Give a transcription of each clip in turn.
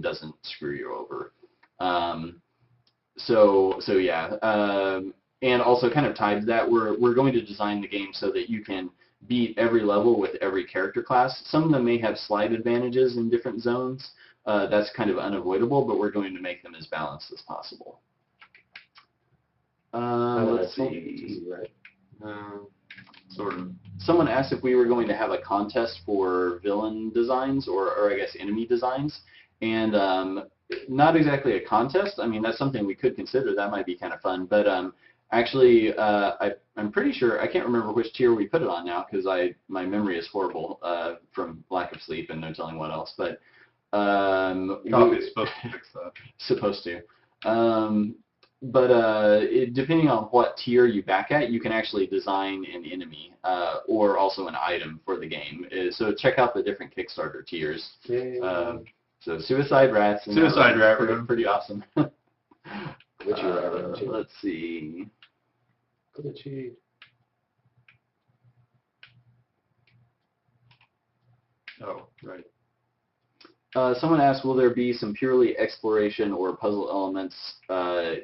doesn't screw you over. So yeah, and also kind of tied to that, we're going to design the game so that you can beat every level with every character class. Some of them may have slight advantages in different zones. That's kind of unavoidable, but we're going to make them as balanced as possible. Let's see. Sort of. Someone asked if we were going to have a contest for villain designs, or I guess enemy designs, and not exactly a contest. I mean, that's something we could consider. That might be kind of fun, but actually, I'm pretty sure, I can't remember which tier we put it on now because my memory is horrible from lack of sleep and no telling what else, but Copy is supposed to fix that. Supposed to. Depending on what tier you back at, you can actually design an enemy or also an item for the game. So check out the different Kickstarter tiers. So Suicide Rats. Suicide Rat. Pretty awesome. Which let's see. Oh, right. Someone asked, will there be some purely exploration or puzzle elements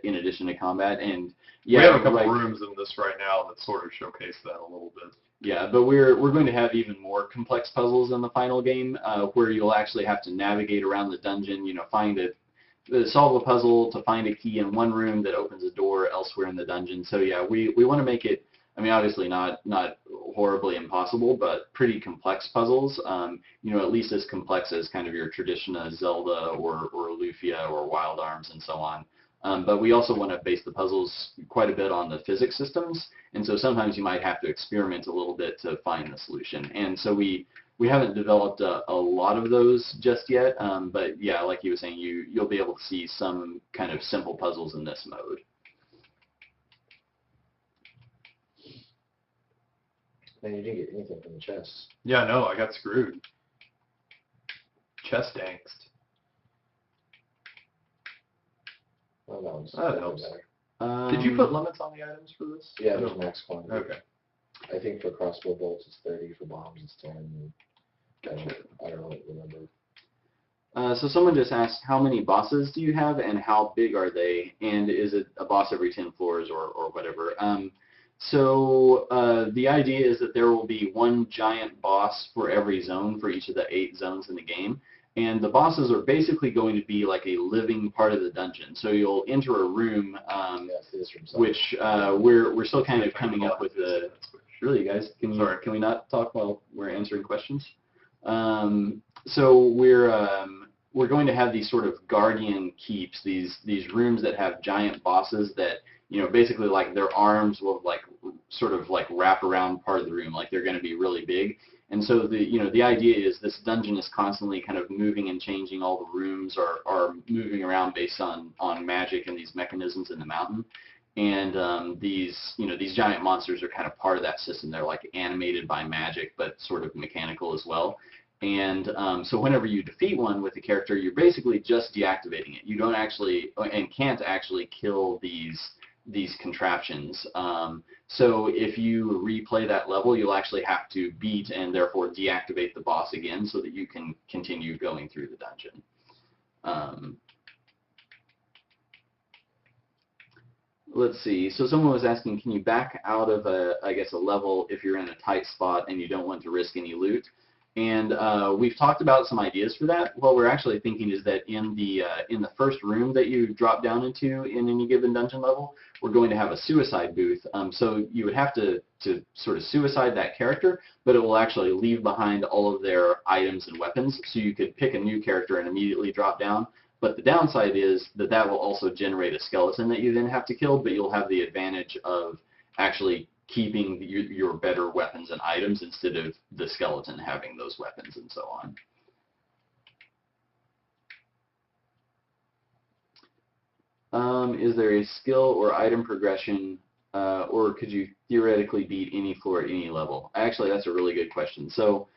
in addition to combat? And yeah, we have a couple rooms in this right now that sort of showcase that a little bit. Yeah, but we're going to have even more complex puzzles in the final game, where you'll actually have to navigate around the dungeon, solve a puzzle to find a key in one room that opens a door elsewhere in the dungeon. So yeah, we want to make it, I mean, obviously not horribly impossible, but pretty complex puzzles. At least as complex as kind of your traditional Zelda or Lufia or Wild Arms and so on. But we also want to base the puzzles quite a bit on the physics systems, and so sometimes you might have to experiment a little bit to find the solution. And so we haven't developed a lot of those just yet, but yeah, like you were saying, you'll be able to see some kind of simple puzzles in this mode. Man, you didn't get anything from the chest. Yeah, no, I got screwed. Chest angst. Well, that helps. Did you put limits on the items for this? Yeah, there's max quantity. Okay. I think for crossbow bolts it's 30, for bombs it's 10. Gotcha. I don't remember. So someone just asked, how many bosses do you have and how big are they? And is it a boss every 10 floors or whatever? So the idea is that there will be one giant boss for every zone for each of the 8 zones in the game. And the bosses are basically going to be like a living part of the dungeon. So you'll enter a room, which we're still kind of coming up with the... Really, guys? Can we not talk while we're answering questions? So we're going to have these sort of guardian keeps, these rooms that have giant bosses that, basically like their arms will sort of wrap around part of the room, like they're going to be really big. And so the idea is this dungeon is constantly kind of moving and changing. All the rooms are moving around based on magic and these mechanisms in the mountain. And these giant monsters are kind of part of that system. They're like animated by magic, but sort of mechanical as well. And so whenever you defeat one with a character, you're basically just deactivating it. You don't actually and can't actually kill these contraptions. So if you replay that level, you'll actually have to beat and therefore deactivate the boss again so that you can continue going through the dungeon. Let's see. So someone was asking, can you back out of a level if you're in a tight spot and you don't want to risk any loot? And we've talked about some ideas for that. What we're actually thinking is that in the first room that you drop down into in any given dungeon level, we're going to have a suicide booth. So you would have to sort of suicide that character, but it will actually leave behind all of their items and weapons. So you could pick a new character and immediately drop down. But the downside is that will also generate a skeleton that you then have to kill, but you'll have the advantage of actually keeping your better weapons and items instead of the skeleton having those weapons and so on. Is there a skill or item progression, or could you theoretically beat any floor at any level? Actually, that's a really good question. So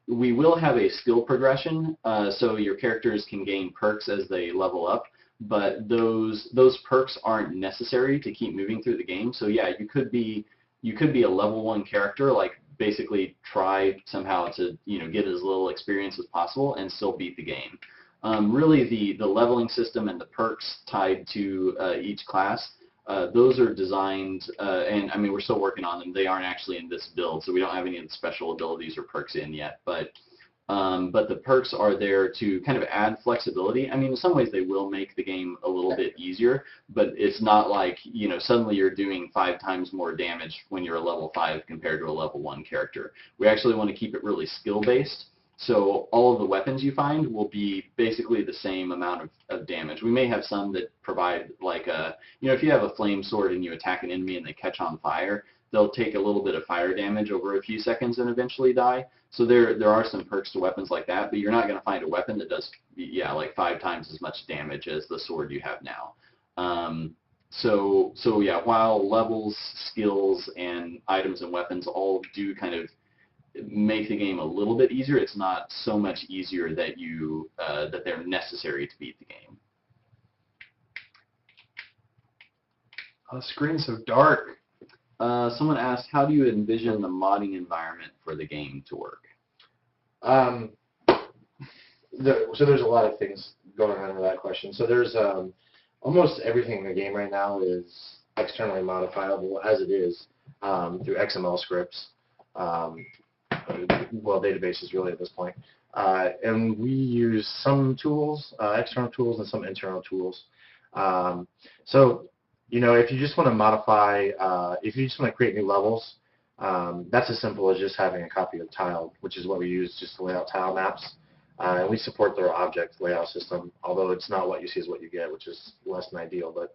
we will have a skill progression, so your characters can gain perks as they level up. But those perks aren't necessary to keep moving through the game. So yeah, you could be a level 1 character, like basically try somehow to get as little experience as possible and still beat the game. Really, the leveling system and the perks tied to each class, those are designed, and I mean, we're still working on them. They aren't actually in this build, so we don't have any of the special abilities or perks in yet. But the perks are there to kind of add flexibility. I mean, in some ways they will make the game a little bit easier, but it's not like, you know, suddenly you're doing 5 times more damage when you're a level 5 compared to a level 1 character. We actually want to keep it really skill-based. So all of the weapons you find will be basically the same amount of damage. We may have some that provide, like, you know, if you have a flame sword and you attack an enemy and they catch on fire, they'll take a little bit of fire damage over a few seconds and eventually die. So there are some perks to weapons like that, but you're not going to find a weapon that does, yeah, like 5 times as much damage as the sword you have now. So yeah, while levels, skills, and items and weapons all do kind of make the game a little bit easier, it's not so much easier that you that they're necessary to beat the game. The screen's so dark. Someone asked, how do you envision the modding environment for the game to work? So there's a lot of things going on with that question. So there's almost everything in the game right now is externally modifiable as it is through XML scripts. Well, databases really at this point. And we use some tools, external tools, and some internal tools. So, you know, if you just want to modify, if you just want to create new levels, that's as simple as just having a copy of Tile, which is what we use just to lay out tile maps. And we support their object layout system, although it's not what you see is what you get, which is less than ideal. But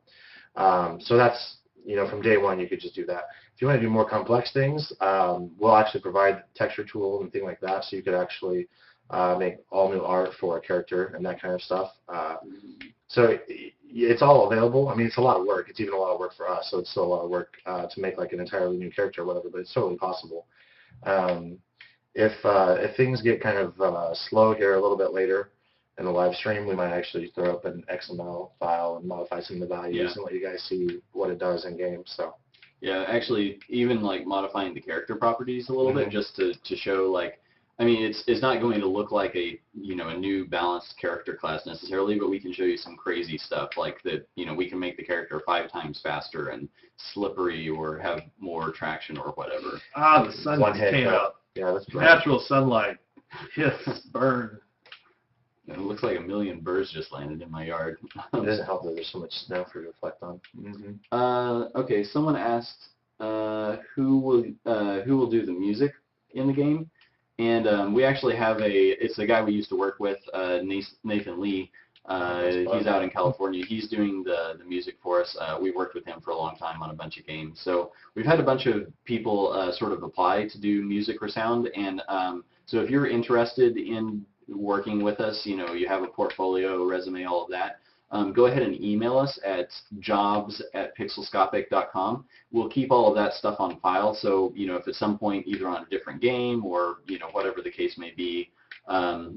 so that's, you know, from day one, you could just do that. If you want to do more complex things, we'll actually provide texture tool and things like that, so you could actually make all new art for a character and that kind of stuff. So it's all available. I mean, it's a lot of work. It's even a lot of work for us, so it's still a lot of work to make like an entirely new character or whatever, but it's totally possible. If things get kind of slow here a little bit later in the live stream, we might actually throw up an XML file and modify some of the values and let you guys see what it does in game. So yeah, actually, even like modifying the character properties a little bit just to show, like, I mean, it's not going to look like a, you know, a new balanced character class necessarily, but we can show you some crazy stuff like that. You know, we can make the character 5 times faster and slippery or have more traction or whatever. Ah, the sun just came out. Yeah, that's natural sunlight. Hiss, burn. It looks like a million birds just landed in my yard. It doesn't help that there's so much snow for you to reflect on. Okay, someone asked who will do the music in the game, and we actually have it's a guy we used to work with, Nathan Lee. He's out in California. He's doing the music for us. We worked with him for a long time on a bunch of games. So we've had a bunch of people sort of apply to do music or sound, and so if you're interested in working with us, you know, you have a portfolio, resume, all of that, go ahead and email us at jobs@pixelscopic.com. We'll keep all of that stuff on file, so, you know, if at some point either on a different game or, you know, whatever the case may be,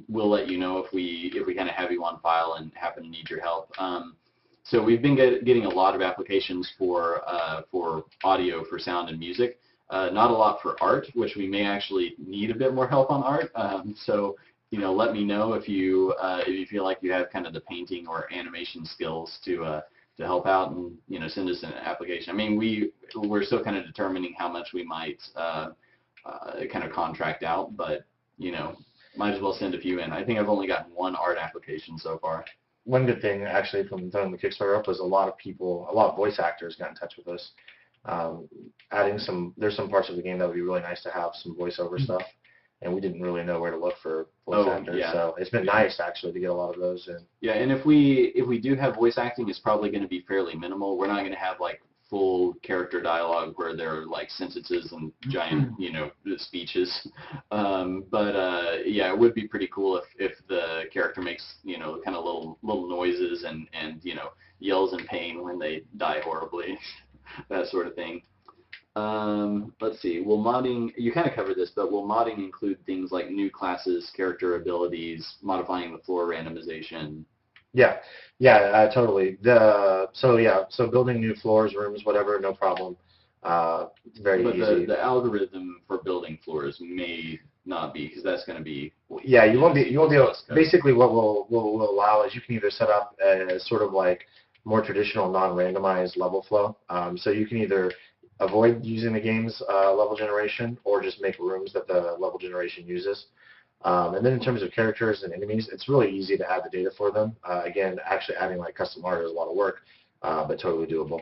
we'll let you know if we kind of have you on file and happen to need your help. So we've been getting a lot of applications for audio, for sound and music. Not a lot for art, which we may actually need a bit more help on art. So, you know, let me know if you feel like you have kind of the painting or animation skills to help out, and, you know, send us an application. I mean, we're still kind of determining how much we might kind of contract out, but, you know, might as well send a few in. I think I've only gotten 1 art application so far. One good thing actually from throwing the Kickstarter up was a lot of voice actors got in touch with us. There's some parts of the game that would be really nice to have some voiceover stuff, and we didn't really know where to look for voice actors. Yeah. So it's been nice actually to get a lot of those in. Yeah, and if we do have voice acting, it's probably going to be fairly minimal. We're not going to have like full character dialogue where there are like sentences and giant, you know, speeches. But yeah, it would be pretty cool if the character makes, you know, kind of little noises and you know, yells in pain when they die horribly, that sort of thing. Let's see, will modding, you kind of covered this, but will modding include things like new classes, character abilities, modifying the floor randomization? Yeah, totally. So building new floors, rooms, whatever, no problem. Very easy. But the algorithm for building floors may not be? Because that's going to be. Yeah, you won't be able. code. Basically, what will allow is you can either set up a sort of like more traditional non-randomized level flow. So you can either avoid using the game's level generation or just make rooms that the level generation uses. And then in terms of characters and enemies, it's really easy to add the data for them. Again, actually adding like custom art is a lot of work, but totally doable.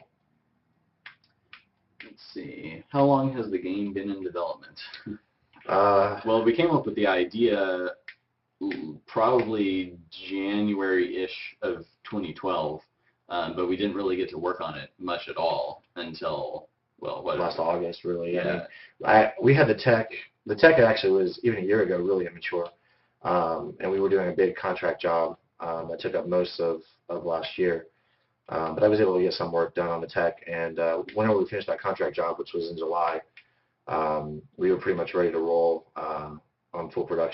Let's see. How long has the game been in development? Well, we came up with the idea probably January-ish of 2012, but we didn't really get to work on it much at all until, well, what? Last August, really. Yeah. I mean, we had the tech. The tech actually was, even a year ago, really immature. And we were doing a big contract job that took up most of last year. But I was able to get some work done on the tech. And whenever we finished that contract job, which was in July, we were pretty much ready to roll on full production.